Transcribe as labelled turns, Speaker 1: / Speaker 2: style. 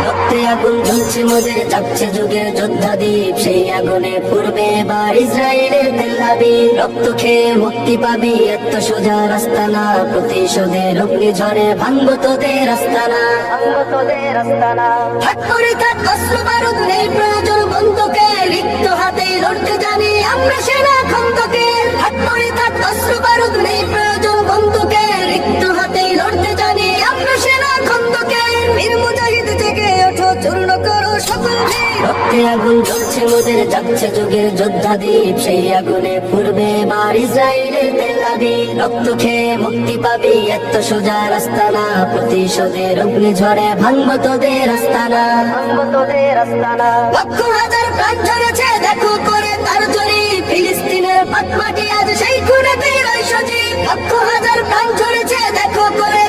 Speaker 1: রক্তে আগুন জ্বলছে মোদের, যাচ্ছে যুগের যোদ্ধা দ্বীপ, সেই আগুনে পূর্বে এবার ইসরায়েলের তেল আবিব। রক্ত খেয়ে মুক্তি পাবি, এত সোজা রাস্তা না, প্রতিশোধের অগ্নিঝড়ে ভাঙবো তোদের আস্তানা, ভাঙবো তোদের আস্তানা। থাক করে থাক অস্ত্র বারুদ, নেই প্রয়োজন বন্দুকে, রিক্ত হাতে লড়তে জানি আমরা সেনা খন্দকে। থাক করে থাক অস্ত্র বারুদ, নেই প্রয়োজন বন্দুকে, রিক্ত হাতে লড়তে জানি আমরা সেনা খন্দকে। বীর মুজাহিদ জেগে ওঠো, চূর্ণ করো সকল ভীর। রক্তে আগুন জ্বলছে মোদের, যাচ্ছে যুগের যোদ্ধা দ্বীপ, সেই আগুনে পূর্বে এবার ইসরায়েলের তেল আবিব। রক্ত খেয়ে মুক্তি পাবি, এত সোজা রাস্তা না, প্রতিশোধের অগ্নিঝড়ে ভাঙবো তোদের আস্তানা, ভাঙবো তোদের আস্তানা। লক্ষ হাজার প্রাণ ঝরেছে দেখো করে তার জরি, ফিলিস্তিনের পাটমাটি আজ সেই খুনেতে রয় সজীব। লক্ষ হাজার প্রাণ ঝরেছে দেখো করে